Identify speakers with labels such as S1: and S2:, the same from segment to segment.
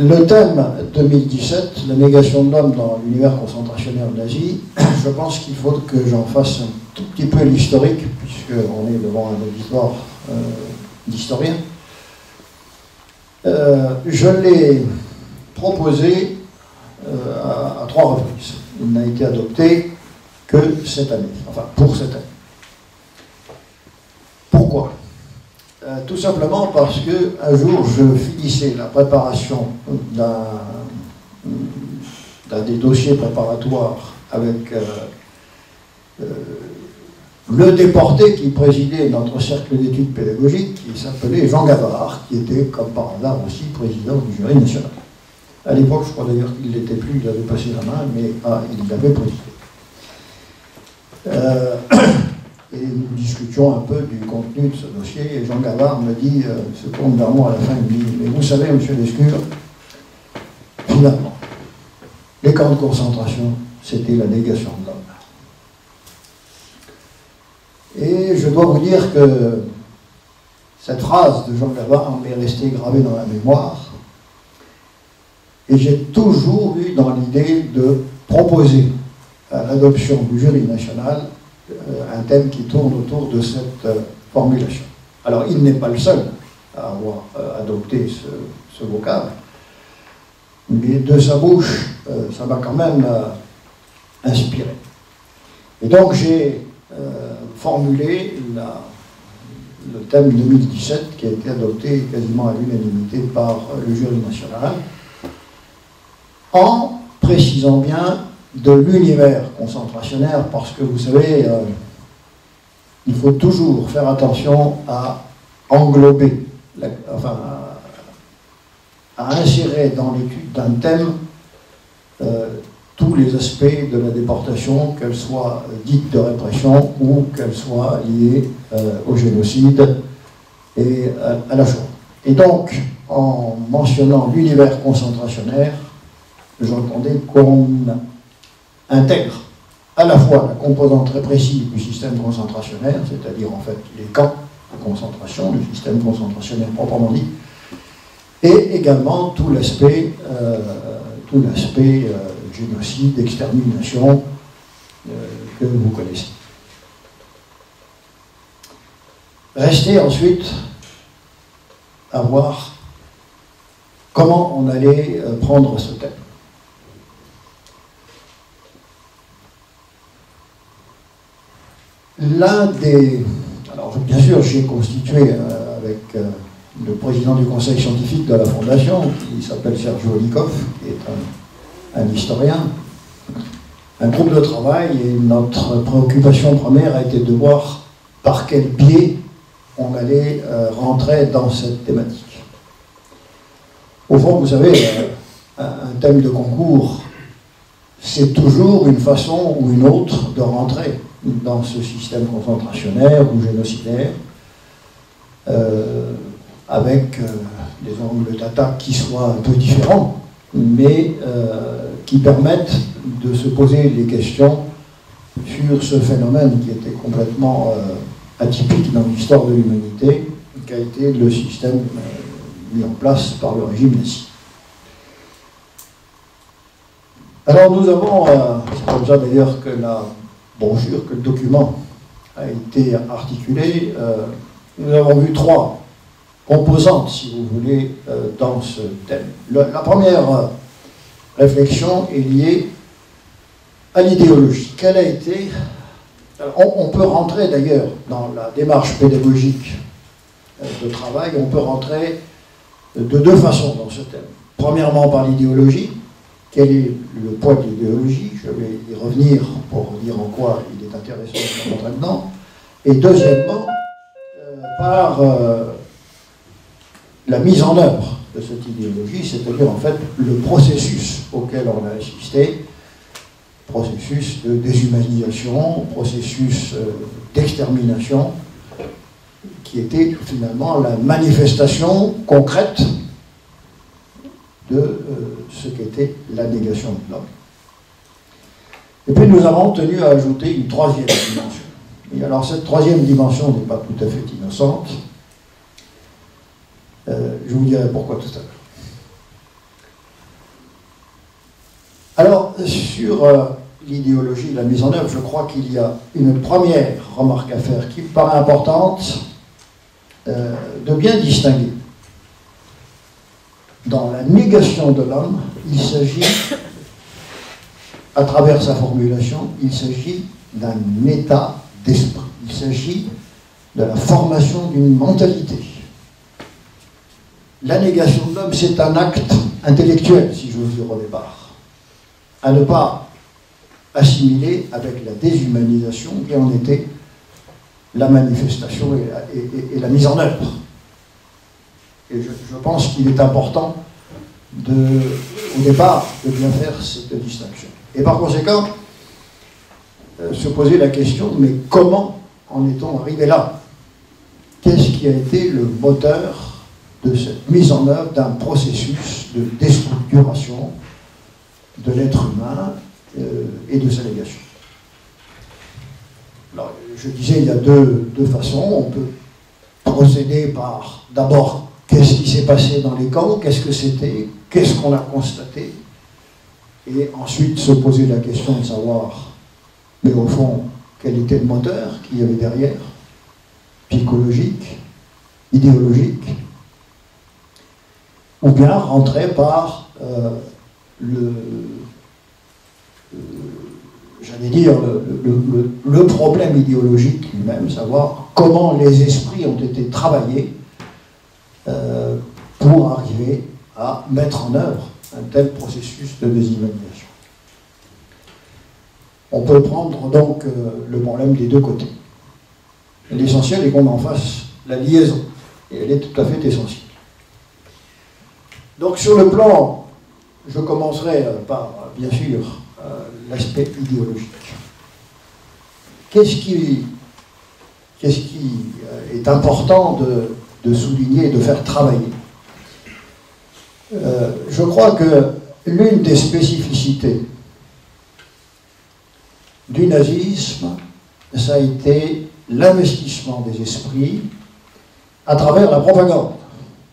S1: Le thème 2017, la négation de l'homme dans l'univers concentrationnaire nazi, je pense qu'il faut que j'en fasse un tout petit peu l'historique, puisqu'on est devant un auditoire d'historien. Je l'ai proposé à 3 reprises. Il n'a été adopté que cette année, enfin pour cette année. Pourquoi ? Tout simplement parce qu'un jour, je finissais la préparation d'un des dossiers préparatoires avec le déporté qui présidait notre cercle d'études pédagogiques, qui s'appelait Jean Gavard, qui était, comme par hasard aussi, président du jury national. À l'époque, je crois d'ailleurs qu'il ne l'était plus, il avait passé la main, mais il l'avait présidé. Et nous discutions un peu du contenu de ce dossier, et Jean Gavard me dit, se tourne vers moi à la fin, il me dit, mais vous savez, monsieur Lescure, finalement, les camps de concentration, c'était la négation de l'homme. Et je dois vous dire que cette phrase de Jean Gavard m'est restée gravée dans la mémoire, et j'ai toujours eu dans l'idée de proposer à l'adoption du jury national un thème qui tourne autour de cette formulation. Alors, il n'est pas le seul à avoir adopté ce vocable, mais de sa bouche, ça m'a quand même inspiré. Et donc, j'ai formulé le thème 2017 qui a été adopté quasiment à l'unanimité par le jury national, en précisant bien de l'univers concentrationnaire, parce que vous savez, il faut toujours faire attention à englober, à insérer dans l'étude d'un thème tous les aspects de la déportation, qu'elle soit dite de répression ou qu'elle soit liée au génocide et à la Shoah. Et donc, en mentionnant l'univers concentrationnaire, j'entendais qu'on intègre à la fois la composante répressive du système concentrationnaire, c'est-à-dire en fait les camps de concentration, le système concentrationnaire proprement dit, et également tout l'aspect génocide, extermination que vous connaissez. Restait ensuite à voir comment on allait prendre ce thème. Alors bien sûr, j'ai constitué avec le président du conseil scientifique de la Fondation, qui s'appelle Sergio Olikov, qui est un historien, un groupe de travail, et notre préoccupation première a été de voir par quel biais on allait rentrer dans cette thématique. Au fond, vous savez, un thème de concours, c'est toujours une façon ou une autre de rentrer dans ce système concentrationnaire ou génocidaire, avec des angles d'attaque qui soient un peu différents, mais qui permettent de se poser les questions sur ce phénomène qui était complètement atypique dans l'histoire de l'humanité, qui a été le système mis en place par le régime nazi. Alors nous avons, c'est comme ça d'ailleurs que la brochure, que le document a été articulé, nous avons vu 3 composantes, si vous voulez, dans ce thème. La première réflexion est liée à l'idéologie. Quelle a été... On peut rentrer d'ailleurs dans la démarche pédagogique de travail, on peut rentrer de 2 façons dans ce thème. Premièrement par l'idéologie. Quel est le poids de l'idéologie? Je vais y revenir pour dire en quoi il est intéressant de rentrer dedans. Et deuxièmement, par la mise en œuvre de cette idéologie, c'est-à-dire en fait le processus auquel on a assisté, processus de déshumanisation, processus d'extermination, qui était finalement la manifestation concrète de ce qu'était la négation de l'homme. Et puis nous avons tenu à ajouter une 3e dimension. Et alors cette 3e dimension n'est pas tout à fait innocente. Je vous dirai pourquoi tout à l'heure. Alors, sur l'idéologie, la mise en œuvre, je crois qu'il y a une première remarque à faire qui me paraît importante de bien distinguer. Dans la négation de l'homme, il s'agit, à travers sa formulation, il s'agit d'un état d'esprit. Il s'agit de la formation d'une mentalité. La négation de l'homme, c'est un acte intellectuel, si j'ose dire au départ, à ne pas assimiler avec la déshumanisation qui en était la manifestation et la mise en œuvre. Et je pense qu'il est important, au départ, de bien faire cette distinction. Et par conséquent, se poser la question, mais comment en est-on arrivé là? Qu'est-ce qui a été le moteur de cette mise en œuvre d'un processus de déstructuration de l'être humain et de sa négation? Alors, je disais, il y a deux façons. On peut procéder par, d'abord, qu'est-ce qui s'est passé dans les camps, qu'est-ce que c'était, qu'est-ce qu'on a constaté, et ensuite se poser la question de savoir, mais au fond, quel était le moteur qu'il y avait derrière, psychologique, idéologique, ou bien rentrer par j'allais dire, le problème idéologique lui-même, savoir comment les esprits ont été travaillés pour arriver à mettre en œuvre un tel processus de déshumanisation. On peut prendre donc le problème des deux côtés. L'essentiel est qu'on en fasse la liaison, et elle est tout à fait essentielle. Donc sur le plan, je commencerai par, bien sûr, l'aspect idéologique. Qu'est-ce qui est important de souligner et de faire travailler? Je crois que l'une des spécificités du nazisme, ça a été l'investissement des esprits à travers la propagande,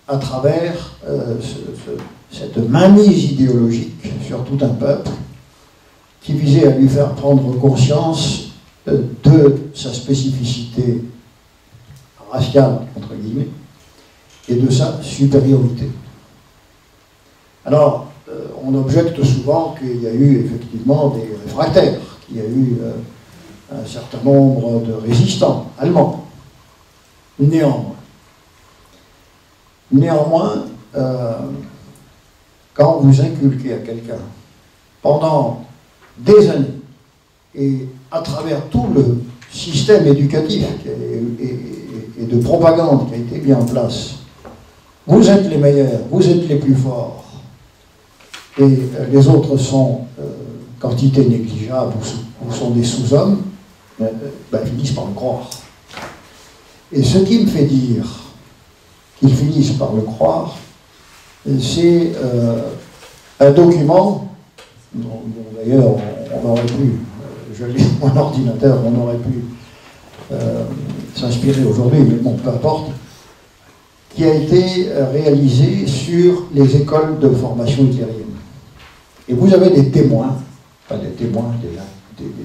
S1: à travers cette mainmise idéologique sur tout un peuple qui visait à lui faire prendre conscience de sa spécificité raciale, entre guillemets, et de sa supériorité. Alors, on objecte souvent qu'il y a eu effectivement des réfractaires, qu'il y a eu un certain nombre de résistants allemands. Néanmoins, quand vous inculquez à quelqu'un pendant des années et à travers tout le système éducatif et de propagande qui a été mis en place, vous êtes les meilleurs, vous êtes les plus forts, et les autres sont quantité négligeable ou sont des sous-hommes, ils finissent par le croire. Et ce qui me fait dire qu'ils finissent par le croire, c'est un document dont d'ailleurs on aurait pu, je lis mon ordinateur, on aurait pu s'inspirer aujourd'hui, mais bon, peu importe, qui a été réalisé sur les écoles de formation hitlérienne. Et vous avez des témoins, enfin des témoins,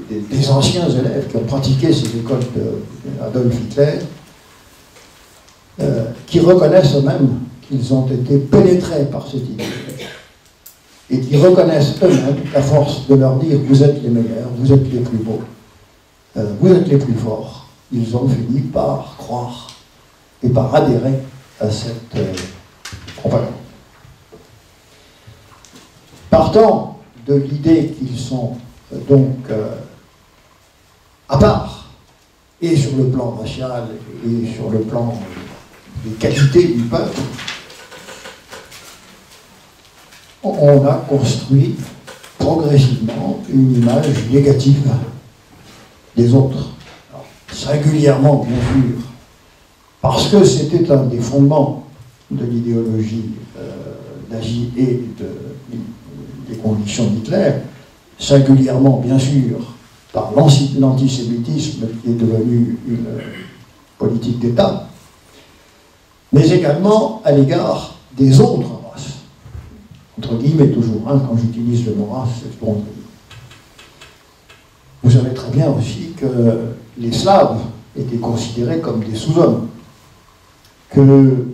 S1: des anciens élèves qui ont pratiqué ces écoles d'Adolf Hitler, qui reconnaissent eux-mêmes qu'ils ont été pénétrés par cette idée. Et qui reconnaissent eux-mêmes, à force de leur dire « vous êtes les meilleurs, vous êtes les plus beaux, vous êtes les plus forts », ils ont fini par croire et par adhérer à cette propagande. Partant de l'idée qu'ils sont donc à part, et sur le plan racial et sur le plan des qualités du peuple, on a construit progressivement une image négative des autres. Alors, singulièrement, bien sûr, parce que c'était un des fondements de l'idéologie nazie et des convictions d'Hitler, singulièrement, bien sûr, par l'antisémitisme qui est devenu une politique d'État, mais également à l'égard des autres races. entre guillemets toujours, hein, quand j'utilise le mot race, c'est pour entre guillemets. Vous savez très bien aussi que les Slaves étaient considérés comme des sous-hommes, que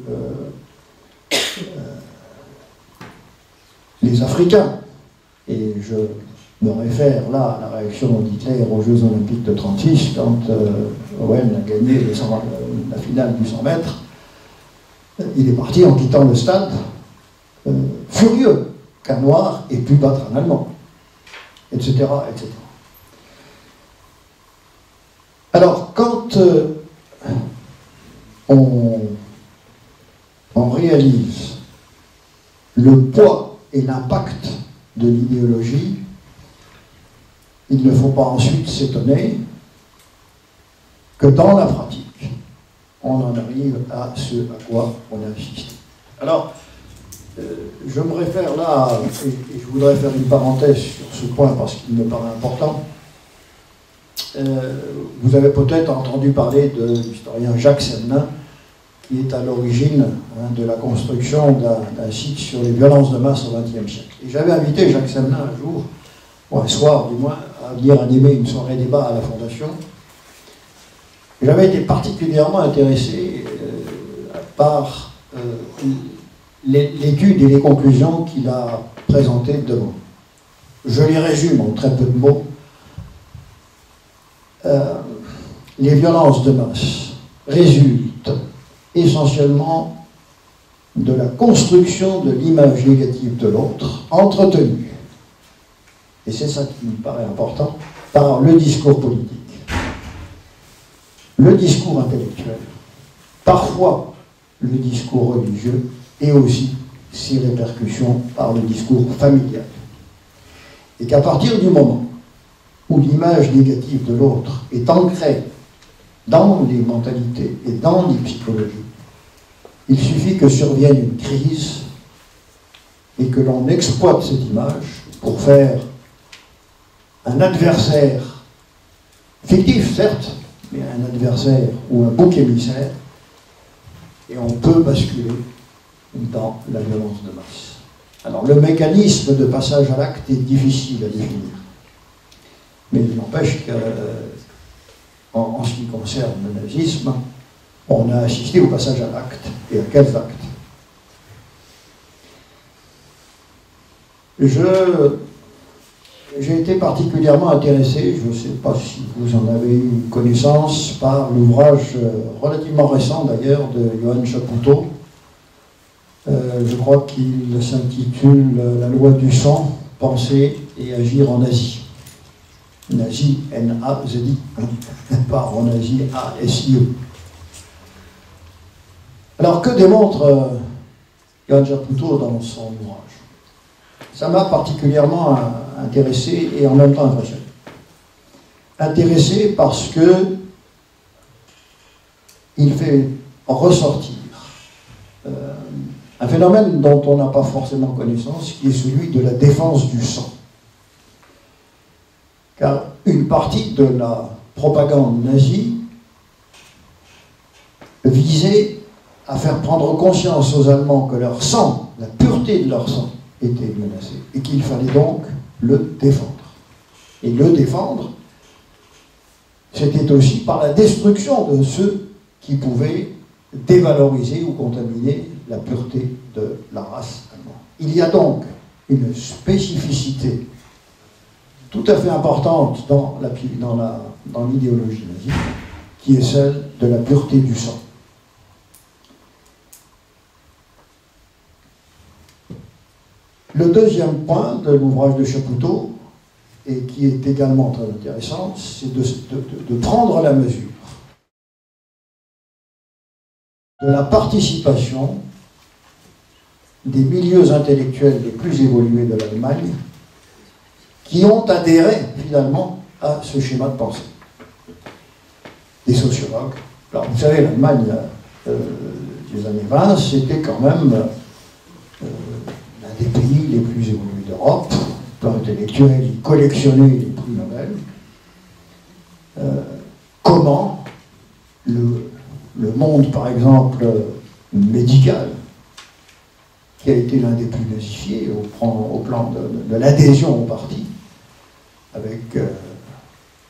S1: les Africains, et je me réfère là à la réaction d'Hitler aux Jeux Olympiques de 1936, quand Owen a gagné la finale du 100 mètres, il est parti en quittant le stade furieux qu'un noir ait pu battre un Allemand, etc., etc. Alors, quand on réalise le poids et l'impact de l'idéologie, il ne faut pas ensuite s'étonner que dans la pratique, on en arrive à ce à quoi on a assisté. Alors, je me réfère là, et je voudrais faire une parenthèse sur ce point parce qu'il me paraît important. Vous avez peut-être entendu parler de l'historien Jacques Semelin, qui est à l'origine de la construction d'un site sur les violences de masse au XXe siècle. Et j'avais invité Jacques Semelin un jour, ou un soir du moins, à venir animer une soirée débat à la Fondation. J'avais été particulièrement intéressé par l'étude et les conclusions qu'il a présentées devant. Je les résume en très peu de mots. Les violences de masse résultent essentiellement de la construction de l'image négative de l'autre, entretenue, et c'est ça qui me paraît important, par le discours politique, le discours intellectuel, parfois le discours religieux, et aussi ses répercussions par le discours familial. Et qu'à partir du moment où l'image négative de l'autre est ancrée dans les mentalités et dans les psychologies, il suffit que survienne une crise et que l'on exploite cette image pour faire un adversaire fictif, certes, mais un adversaire ou un bouc émissaire, et on peut basculer dans la violence de masse. Alors le mécanisme de passage à l'acte est difficile à définir, mais il n'empêche qu'en ce qui concerne le nazisme, on a assisté au passage à l'acte. Et à quels actes? J'ai été particulièrement intéressé, je ne sais pas si vous en avez eu connaissance, par l'ouvrage relativement récent d'ailleurs de Johann Chapoutot. Je crois qu'il s'intitule « La loi du sang, penser et agir en Asie ». Nazi, N-A-Z-I, pas en Asie, A-S-I-E. Alors, que démontre Johann Chapoutot dans son ouvrage? Ça m'a particulièrement intéressé et en même temps impressionné. Intéressé parce que il fait ressortir un phénomène dont on n'a pas forcément connaissance, qui est celui de la défense du sang. Car une partie de la propagande nazie visait à faire prendre conscience aux Allemands que leur sang, la pureté de leur sang, était menacée, et qu'il fallait donc le défendre. Et le défendre, c'était aussi par la destruction de ceux qui pouvaient dévaloriser ou contaminer la pureté de la race allemande. Il y a donc une spécificité tout à fait importante dans l'idéologie nazie, qui est celle de la pureté du sang. Le deuxième point de l'ouvrage de Chapoutot, et qui est également très intéressant, c'est de prendre la mesure de la participation des milieux intellectuels les plus évolués de l'Allemagne qui ont adhéré finalement à ce schéma de pensée. Des sociologues. Alors vous savez, l'Allemagne des années 20, c'était quand même l'un des pays les plus évolués d'Europe. Plan intellectuel, ils collectionnaient les prix Nobel. Comment le monde, par exemple, médical, qui a été l'un des plus nazifiés au plan de l'adhésion au parti, avec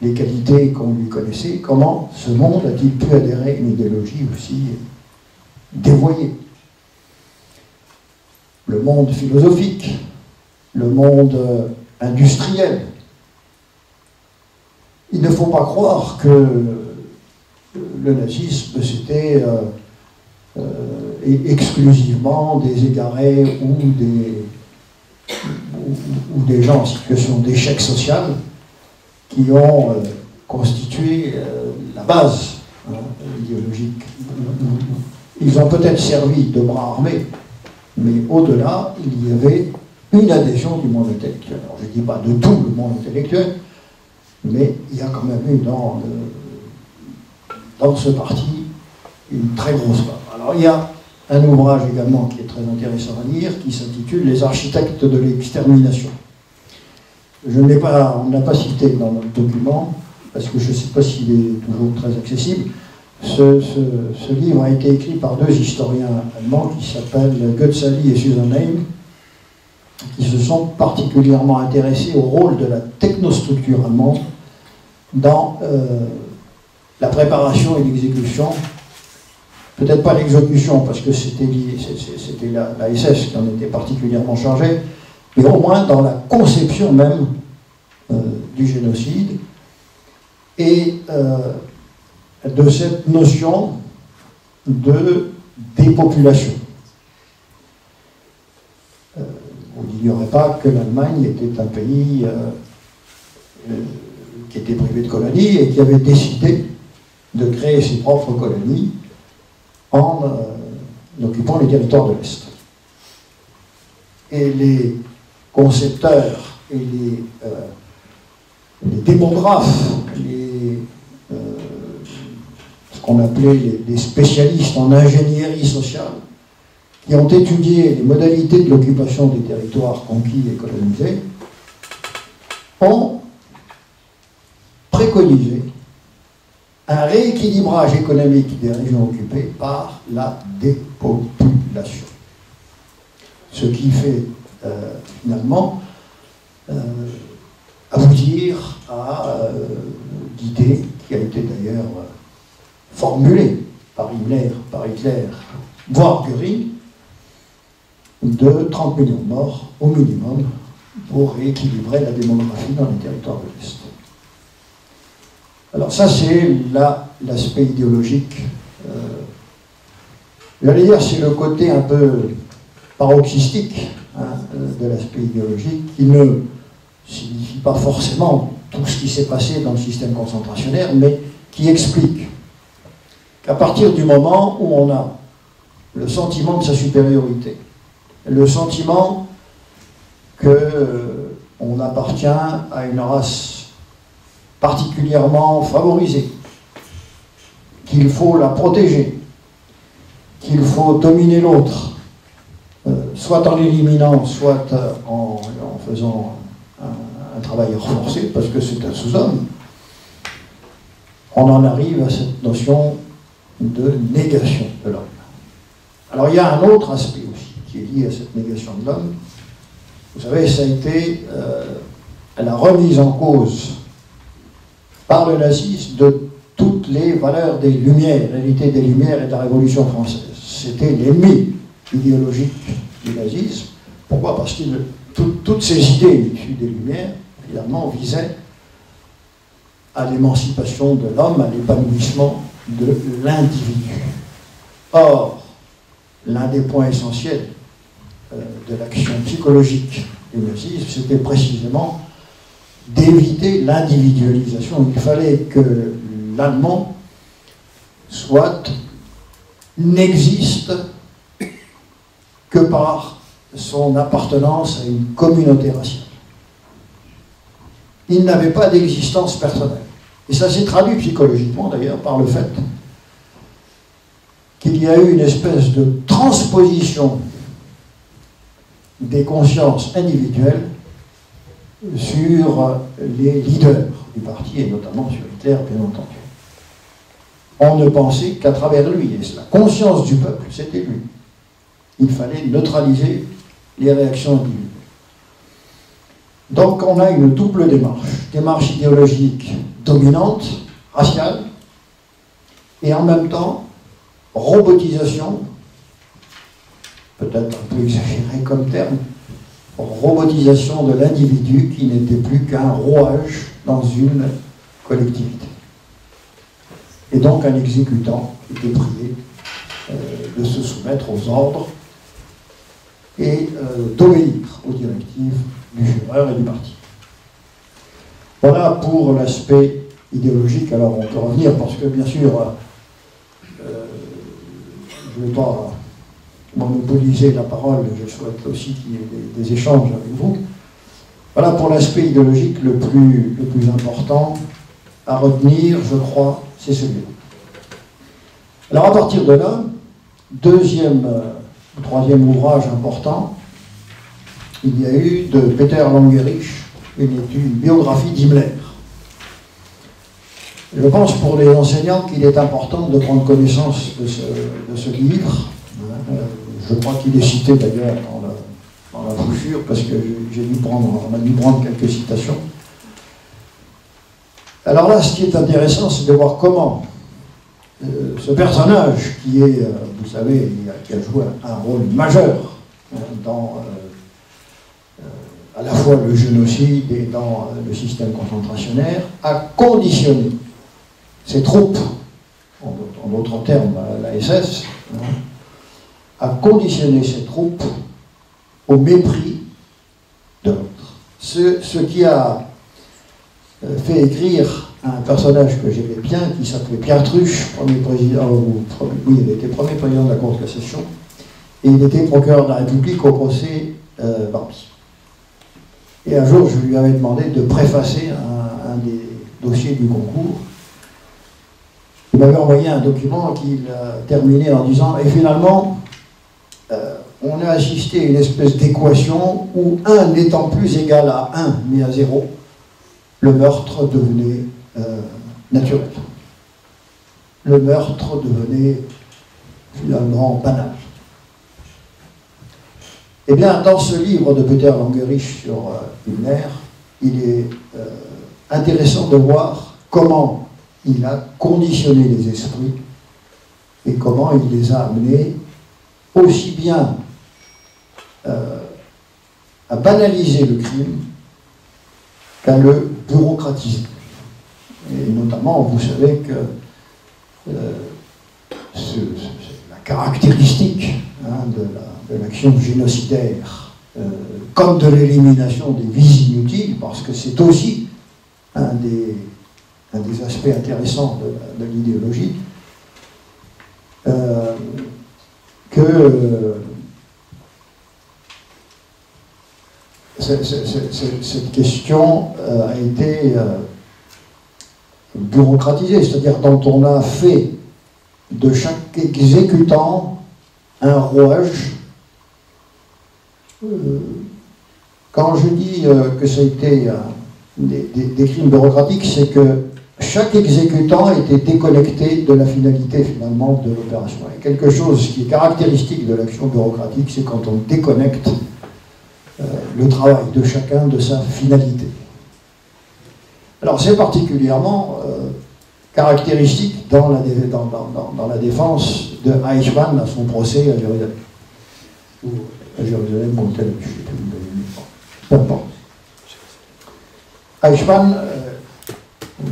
S1: les qualités qu'on lui connaissait, comment ce monde a-t-il pu adhérer à une idéologie aussi dévoyée? Le monde philosophique, le monde industriel. Il ne faut pas croire que le nazisme, c'était exclusivement des égarés ou des gens en situation d'échec social qui ont constitué la base idéologique. Ils ont peut-être servi de bras armés, mais au-delà, il y avait une adhésion du monde intellectuel. Alors je ne dis pas de tout le monde intellectuel, mais il y a quand même eu dans ce parti une très grosse part. Alors il y a un ouvrage également qui est très intéressant à lire, qui s'intitule « Les architectes de l'extermination ». On ne l'a pas cité dans notre document, parce que je ne sais pas s'il est toujours très accessible. Ce livre a été écrit par deux historiens allemands qui s'appellent Götzali et Susan Heim, qui se sont particulièrement intéressés au rôle de la technostructure allemande dans la préparation et l'exécution, peut-être pas l'exécution parce que c'était la SS qui en était particulièrement chargée, mais au moins dans la conception même du génocide et de cette notion de dépopulation. Vous n'ignorez pas que l'Allemagne était un pays qui était privé de colonies et qui avait décidé de créer ses propres colonies en occupant les territoires de l'Est. Et les concepteurs et les démographes, ce qu'on appelait les spécialistes en ingénierie sociale, qui ont étudié les modalités de l'occupation des territoires conquis et colonisés, ont préconisé un rééquilibrage économique des régions occupées par la dépopulation. Ce qui fait finalement aboutir à l'idée qui a été d'ailleurs formulée par Himmler, voire Göring, de 30 millions de morts au minimum pour rééquilibrer la démographie dans les territoires de l'Est. Alors ça c'est l'aspect idéologique. J'allais dire c'est le côté un peu paroxystique de l'aspect idéologique qui ne signifie pas forcément tout ce qui s'est passé dans le système concentrationnaire, mais qui explique qu'à partir du moment où on a le sentiment de sa supériorité, le sentiment qu'on appartient à une race particulièrement favorisée, qu'il faut la protéger, qu'il faut dominer l'autre, soit en l'éliminant, soit en faisant un travailleur forcé, parce que c'est un sous-homme, on en arrive à cette notion de négation de l'homme. Alors il y a un autre aspect aussi qui est lié à cette négation de l'homme. Vous savez, ça a été la remise en cause par le nazisme de toutes les valeurs des Lumières, l'unité des Lumières et de la Révolution française. C'était l'ennemi idéologique du nazisme. Pourquoi? Parce que toutes ces idées issues des Lumières, finalement, visaient à l'émancipation de l'homme, à l'épanouissement de l'individu. Or, l'un des points essentiels de l'action psychologique du nazisme, c'était précisément d'éviter l'individualisation. Il fallait que l'Allemand n'existe que par son appartenance à une communauté raciale. Il n'avait pas d'existence personnelle. Et ça s'est traduit psychologiquement d'ailleurs par le fait qu'il y a eu une espèce de transposition des consciences individuelles sur les leaders du parti, et notamment sur Hitler, bien entendu. On ne pensait qu'à travers lui, et la conscience du peuple, c'était lui. il fallait neutraliser les réactions individuelles. Donc on a une double démarche idéologique dominante, raciale, et en même temps robotisation, peut-être un peu exagéré comme terme, robotisation de l'individu qui n'était plus qu'un rouage dans une collectivité. Et donc un exécutant était prié de se soumettre aux ordres et d'obéir aux directives du Führer et du parti. Voilà pour l'aspect idéologique. Alors on peut revenir parce que bien sûr, je ne vais pas monopoliser la parole, je souhaite aussi qu'il y ait des échanges avec vous. Voilà pour l'aspect idéologique le plus important à retenir, je crois, c'est celui-là. Alors à partir de là, troisième ouvrage important, il y a eu de Peter Langerich une biographie d'Himmler. Je pense pour les enseignants qu'il est important de prendre connaissance de ce livre. Je crois qu'il est cité d'ailleurs dans la brochure parce que on a dû prendre quelques citations. Alors là, ce qui est intéressant, c'est de voir comment ce personnage qui est, vous savez, qui a joué un rôle majeur dans à la fois le génocide et dans le système concentrationnaire, a conditionné ses troupes, en d'autres termes, la SS, a conditionné ses troupes au mépris de l'autre. Ce qui a fait écrire un personnage que j'aimais bien, qui s'appelait Pierre Truche, il était premier président de la Cour de cassation, et il était procureur de la République au procès Barbie. Et un jour, je lui avais demandé de préfacer un des dossiers du concours. Il m'avait envoyé un document qu'il terminait en disant « Et finalement, on a assisté à une espèce d'équation où 1 n'étant plus égal à 1, mais à 0, le meurtre devenait naturel. Le meurtre devenait finalement banal. » Eh bien, dans ce livre de Peter Langerich sur Himmler, il est intéressant de voir comment il a conditionné les esprits et comment il les a amenés aussi bien à banaliser le crime qu'à le bureaucratiser. Et notamment, vous savez que la caractéristique de l'action génocidaire, comme de l'élimination des vies inutiles, parce que c'est aussi un des aspects intéressants de l'idéologie, que cette question a été bureaucratisée, c'est-à-dire dont on a fait de chaque exécutant un rouage. Quand je dis que ça a été des crimes bureaucratiques, c'est que chaque exécutant était déconnecté de la finalité finalement de l'opération. Et quelque chose qui est caractéristique de l'action bureaucratique, c'est quand on déconnecte le travail de chacun de sa finalité. Alors c'est particulièrement caractéristique dans la défense de Eichmann à son procès à Jérusalem. Ou à Jérusalem, comme tel, je ne sais plus, peu importe. Eichmann,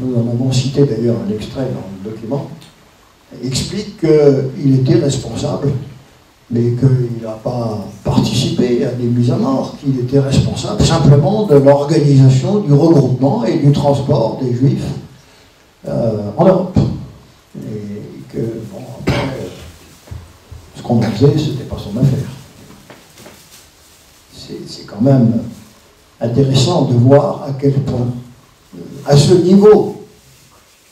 S1: nous en avons cité d'ailleurs un extrait dans le document, explique qu'il était responsable, mais qu'il n'a pas participé à des mises à mort, qu'il était responsable simplement de l'organisation, du regroupement et du transport des Juifs en Europe. Et que, bon, après, ce qu'on faisait, ce n'était pas son affaire. C'est quand même intéressant de voir à quel point, à ce niveau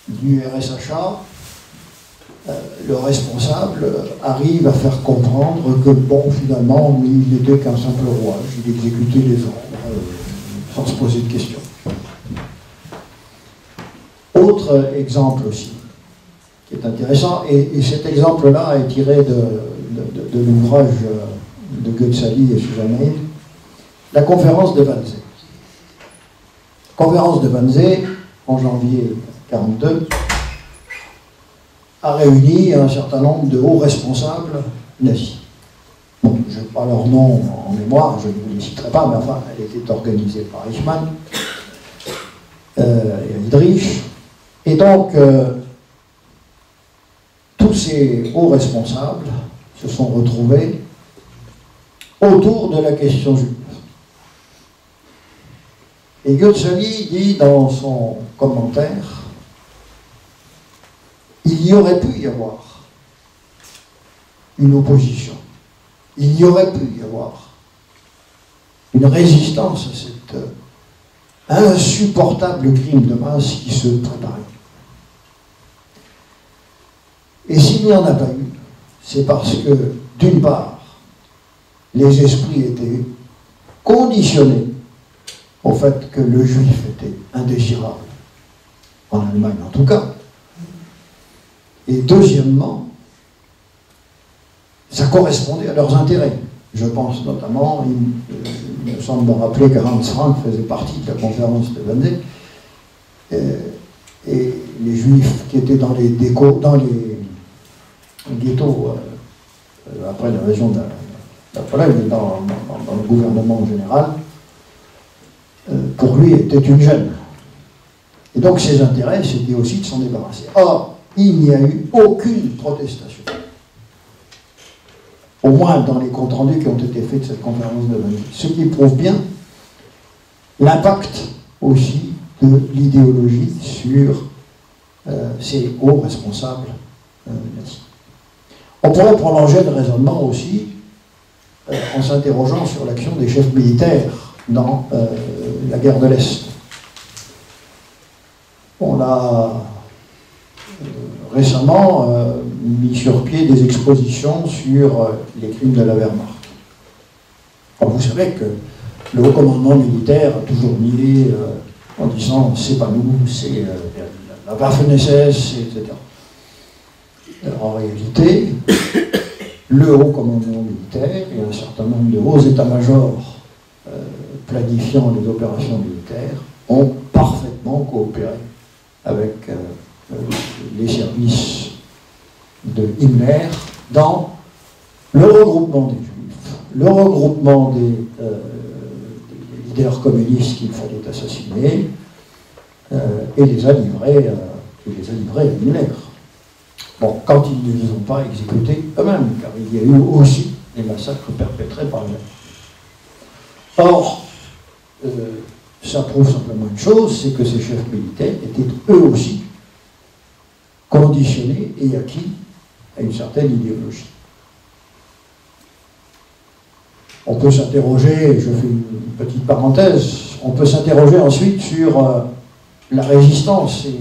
S1: du RSHA, le responsable arrive à faire comprendre que, bon, finalement, il n'était qu'un simple rouage, il exécutait les ordres sans se poser de questions. Autre exemple aussi, qui est intéressant, et cet exemple-là est tiré de l'ouvrage de Goethe-Sally et Susan Haid, la conférence de Wannsee. La conférence de Wannsee, en janvier 1942, a réuni un certain nombre de hauts responsables nazis. Bon, je n'ai pas leur nom en mémoire, je ne vous les citerai pas, mais enfin, elle était organisée par Eichmann et Heydrich. Et donc, tous ces hauts responsables se sont retrouvés autour de la question juive. Et Goethe-Sally dit dans son commentaire, il y aurait pu y avoir une opposition, il y aurait pu y avoir une résistance à cet insupportable crime de masse qui se préparait. Et s'il n'y en a pas eu, c'est parce que, d'une part, les esprits étaient conditionnés au fait que le juif était indésirable, en Allemagne en tout cas, et deuxièmement, ça correspondait à leurs intérêts. Je pense notamment, il me semble me rappeler que Hans Frank faisait partie de la conférence de Wannsee, et les juifs qui étaient dans les ghettos après l'invasion de la Pologne, dans le gouvernement en général, pour lui était une gêne. Et donc ses intérêts, c'était aussi de s'en débarrasser. Or, il n'y a eu aucune protestation. Au moins dans les comptes rendus qui ont été faits de cette conférence de Wannsee. Ce qui prouve bien l'impact aussi de l'idéologie sur ces hauts responsables nazis. On pourrait prolonger le raisonnement aussi en s'interrogeant sur l'action des chefs militaires dans la guerre de l'Est. On a récemment mis sur pied des expositions sur les crimes de la Wehrmacht. Alors vous savez que le haut commandement militaire a toujours nié en disant c'est pas nous, c'est la Waffen-SS, etc. En réalité, le haut commandement militaire et un certain nombre de hauts états-majors planifiant les opérations militaires ont parfaitement coopéré avec les services de Himmler dans le regroupement des Juifs, le regroupement des leaders communistes qu'il fallait assassiner et les a livrés à Himmler. Bon, quand ils ne les ont pas exécutés eux-mêmes, car il y a eu aussi des massacres perpétrés par eux-mêmes. Or, ça prouve simplement une chose, c'est que ces chefs militaires étaient eux aussi conditionnés et acquis à une certaine idéologie. On peut s'interroger, je fais une petite parenthèse, on peut s'interroger ensuite sur la résistance et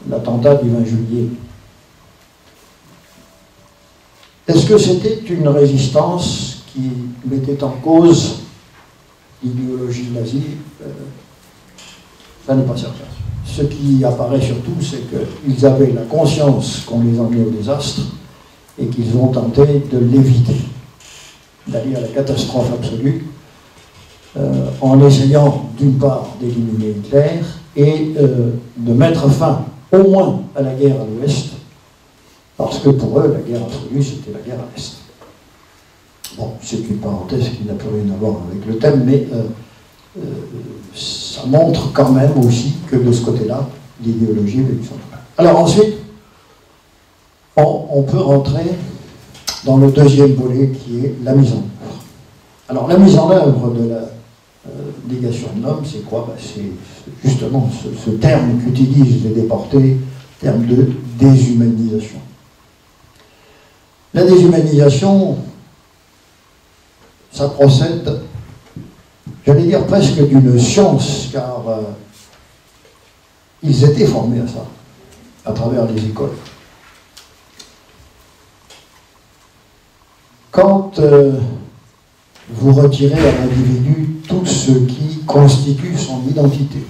S1: l'attentat du 20 juillet. Est-ce que c'était une résistance qui mettait en cause l'idéologie nazie? Ça n'est pas certain. Ce qui apparaît surtout, c'est qu'ils avaient la conscience qu'on les emmenait au désastre et qu'ils ont tenté de l'éviter, d'aller à la catastrophe absolue, en essayant d'une part d'éliminer Hitler et de mettre fin au moins à la guerre à l'Ouest, parce que pour eux, la guerre absolue, c'était la guerre à l'Est. Bon, c'est une parenthèse qui n'a plus rien à voir avec le thème, mais ça montre quand même aussi que de ce côté-là, l'idéologie est venue centrale. Alors ensuite, on peut rentrer dans le deuxième volet qui est la mise en œuvre. Alors la mise en œuvre de la négation de l'homme, c'est quoi? C'est justement ce terme qu'utilisent les déportés, terme de déshumanisation. La déshumanisation, ça procède, j'allais dire presque d'une science, car ils étaient formés à ça, à travers les écoles. Quand vous retirez à l'individu tout ce qui constitue son identité,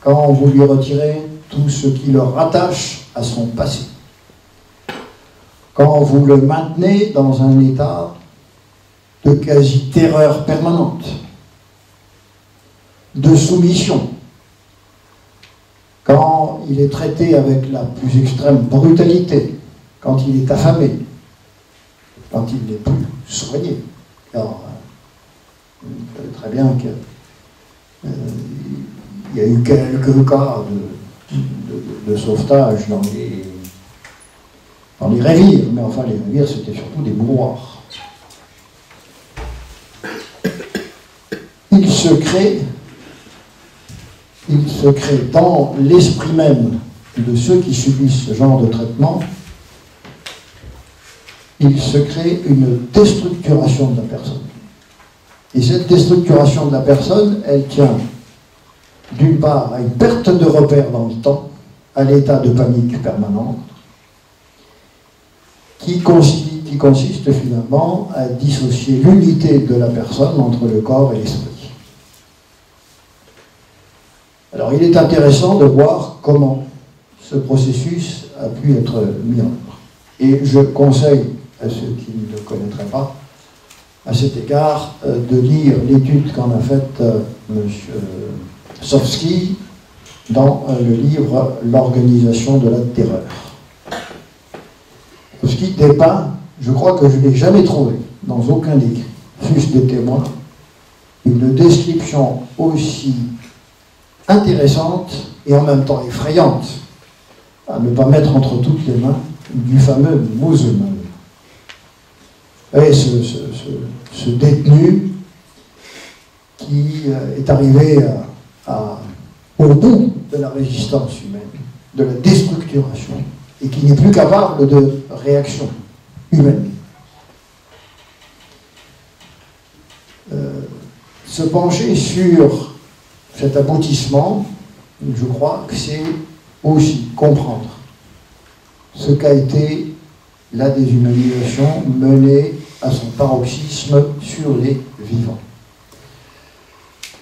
S1: quand vous lui retirez tout ce qui le rattache à son passé, quand vous le maintenez dans un état de quasi-terreur permanente, de soumission, quand il est traité avec la plus extrême brutalité, quand il est affamé, quand il n'est plus soigné. Alors, vous savez très bien qu'il y a eu quelques cas de sauvetage dans les rivières, mais enfin les rivières c'était surtout des mouroirs. Il se crée dans l'esprit même de ceux qui subissent ce genre de traitement, il se crée une déstructuration de la personne. Et cette déstructuration de la personne, elle tient d'une part à une perte de repère dans le temps, à l'état de panique permanente, qui consiste finalement à dissocier l'unité de la personne entre le corps et l'esprit. Alors il est intéressant de voir comment ce processus a pu être mis en œuvre. Et je conseille à ceux qui ne le connaîtraient pas, à cet égard, de lire l'étude qu'en a faite M. Sofsky dans le livre « L'organisation de la terreur ». Sofsky dépeint, je crois que je ne l'ai jamais trouvé dans aucun écrit, fût-ce des témoins, une description aussi intéressante et en même temps effrayante, à ne pas mettre entre toutes les mains, du fameux musulman. Et ce détenu qui est arrivé au bout de la résistance humaine, de la déstructuration, et qui n'est plus capable de réaction humaine. Se pencher sur cet aboutissement, je crois que c'est aussi comprendre ce qu'a été la déshumanisation menée à son paroxysme sur les vivants.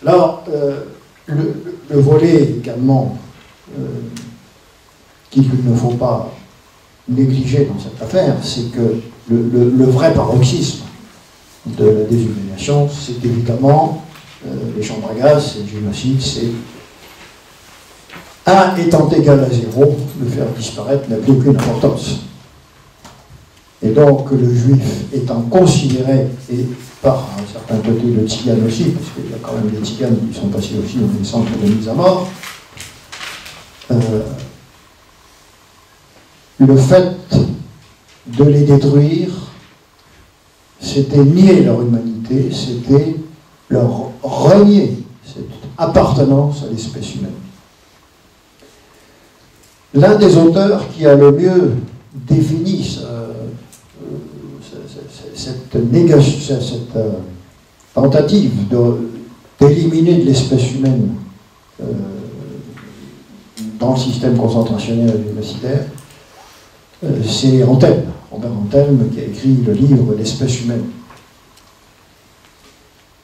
S1: Alors, le volet également qu'il ne faut pas négliger dans cette affaire, c'est que le vrai paroxysme de la déshumanisation, c'est évidemment les chambres à gaz, c'est le génocide, c'est 1 étant égal à 0, le faire disparaître n'a plus aucune importance. Et donc le juif étant considéré, et par un certain côté le tzigane aussi, parce qu'il y a quand même des tziganes qui sont passés aussi dans des centres de mise à mort, le fait de les détruire, c'était nier leur humanité, c'était leur renier cette appartenance à l'espèce humaine. L'un des auteurs qui a le mieux défini cette négation, cette tentative d'éliminer de l'espèce humaine dans le système concentrationnel et génocidaire, c'est Antelme, Robert Antelme, qui a écrit le livre L'espèce humaine.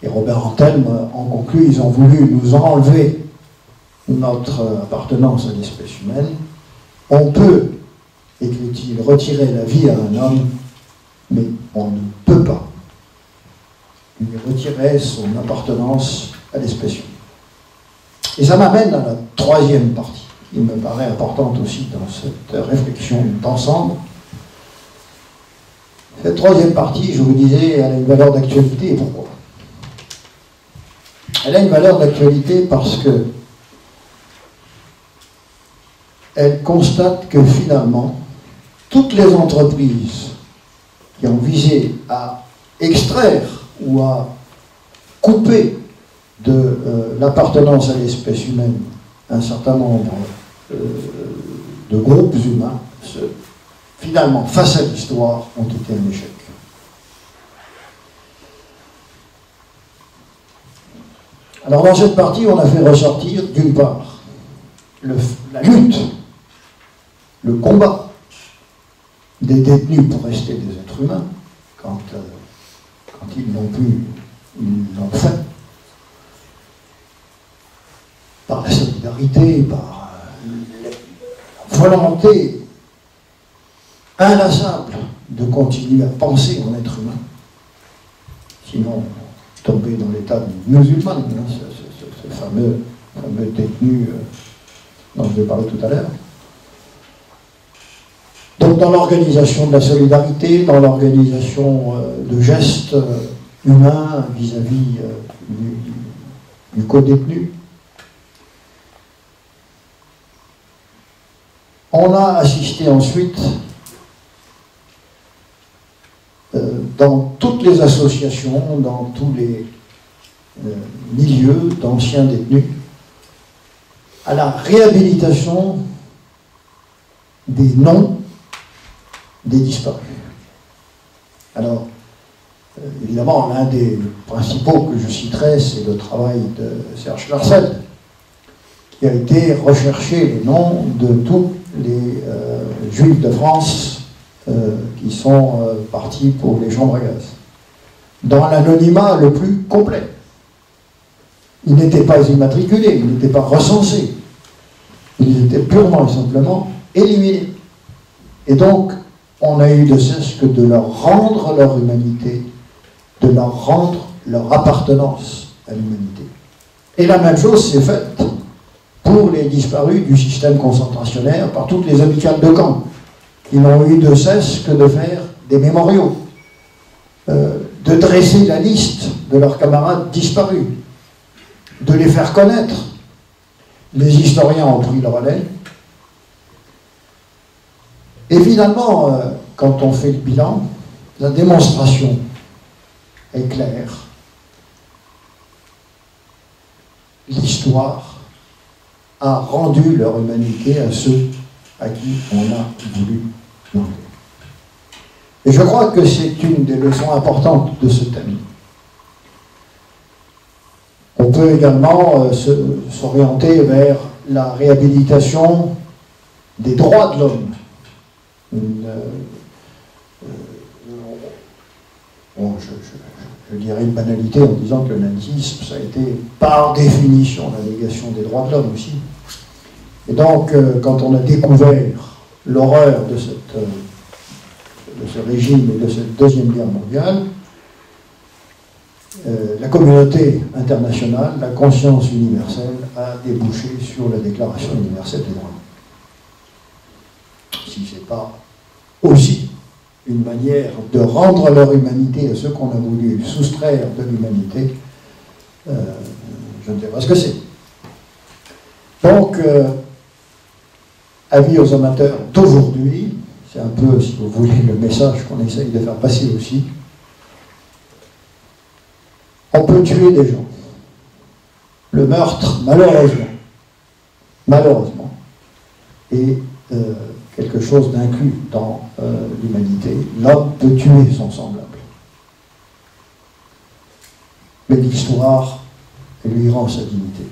S1: Et Robert Antelme en conclut, ils ont voulu nous enlever notre appartenance à l'espèce humaine. On peut, écrit-il, retirer la vie à un homme, mais on ne peut pas lui retirer son appartenance à l'espèce humaine. Et ça m'amène à la troisième partie, qui me paraît importante aussi dans cette réflexion d'ensemble. Cette troisième partie, je vous disais, elle a une valeur d'actualité. Et pourquoi? Elle a une valeur d'actualité parce que elle constate que finalement, toutes les entreprises qui ont visé à extraire ou à couper de l'appartenance à l'espèce humaine un certain nombre de groupes humains, finalement, face à l'histoire, ont été un échec. Alors dans cette partie, on a fait ressortir, d'une part, la lutte, le combat des détenus pour rester des êtres humains, quand ils l'ont pu, ils l'ont fait, par la solidarité, par la volonté inlassable de continuer à penser en être humain, sinon tomber dans l'état musulman, hein, ce fameux détenu dont je vais parler tout à l'heure. Donc dans l'organisation de la solidarité, dans l'organisation de gestes humains vis-à-vis du co-détenu, on a assisté ensuite dans toutes les associations, dans tous les milieux d'anciens détenus, à la réhabilitation des noms des disparus. Alors, évidemment, l'un des principaux que je citerai, c'est le travail de Serge Larsen, qui a été rechercher les noms de tous les juifs de France qui sont partis pour les chambres à gaz, dans l'anonymat le plus complet. Ils n'étaient pas immatriculés, ils n'étaient pas recensés, ils étaient purement et simplement éliminés. Et donc, on a eu de cesse que de leur rendre leur humanité, de leur rendre leur appartenance à l'humanité. Et la même chose s'est faite pour les disparus du système concentrationnaire par toutes les amicales de camp. Ils n'ont eu de cesse que de faire des mémoriaux, de dresser la liste de leurs camarades disparus, de les faire connaître. Les historiens ont pris le relais. Et finalement, quand on fait le bilan, la démonstration est claire. L'histoire a rendu leur humanité à ceux à qui on a voulu l'enlever. Et je crois que c'est une des leçons importantes de ce thème. On peut également s'orienter vers la réhabilitation des droits de l'homme. Je dirais une banalité en disant que le nazisme, ça a été par définition la négation des droits de l'homme aussi. Et donc, quand on a découvert l'horreur de ce régime et de cette Deuxième Guerre mondiale, la communauté internationale, la conscience universelle a débouché sur la Déclaration universelle des droits de l'homme. Si ce n'est pas aussi une manière de rendre leur humanité à ceux qu'on a voulu soustraire de l'humanité, je ne sais pas ce que c'est. Donc, avis aux amateurs d'aujourd'hui, c'est un peu, si vous voulez, le message qu'on essaye de faire passer aussi. On peut tuer des gens. Le meurtre, malheureusement, est quelque chose d'inclus dans l'humanité. L'homme peut tuer son semblable. Mais l'histoire lui rend sa dignité.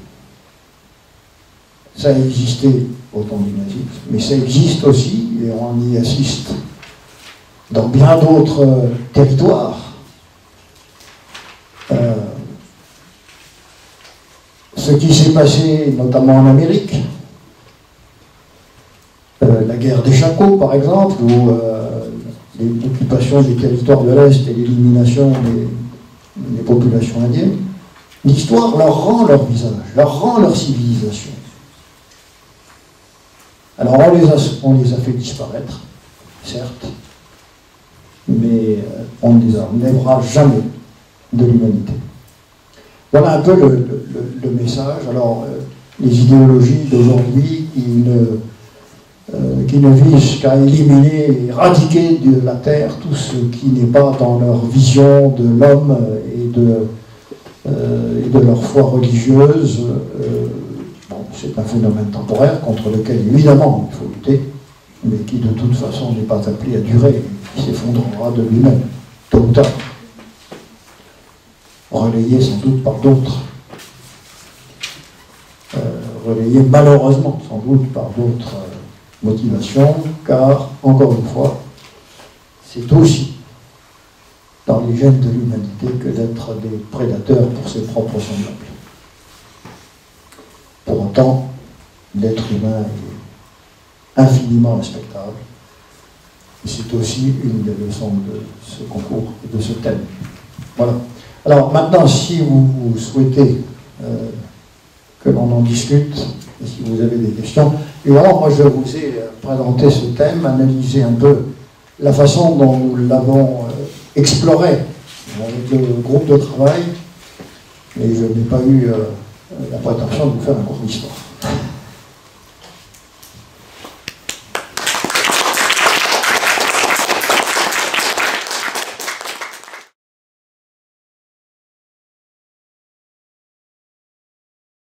S1: Ça a existé au temps du nazisme, mais ça existe aussi, et on y assiste dans bien d'autres territoires. Ce qui s'est passé notamment en Amérique, la guerre des Chacos par exemple, ou l'occupation des territoires de l'Est et l'élimination des populations indiennes, l'histoire leur rend leur visage, leur rend leur civilisation. Alors on les a fait disparaître, certes, mais on ne les enlèvera jamais de l'humanité. Voilà un peu le message. Alors, les idéologies d'aujourd'hui qui ne visent qu'à éliminer et éradiquer de la Terre tout ce qui n'est pas dans leur vision de l'homme et de leur foi religieuse. Bon, c'est un phénomène temporaire contre lequel, évidemment, il faut lutter, mais qui, de toute façon, n'est pas appelé à durer. Il s'effondrera de lui-même, tôt ou tard. Relayé sans doute par d'autres. Relayé malheureusement, sans doute, par d'autres motivations, car, encore une fois, c'est aussi dans les gènes de l'humanité que d'être des prédateurs pour ses propres semblables. Pour autant, l'être humain est infiniment respectable, et c'est aussi une des leçons de ce concours et de ce thème. Voilà. Alors maintenant, si vous souhaitez que l'on en discute, et si vous avez des questions, évidemment, moi je vous ai présenté ce thème, analysé un peu la façon dont nous l'avons exploré avec le groupe de travail, mais je n'ai pas eu la prétention de vous faire un cours d'histoire.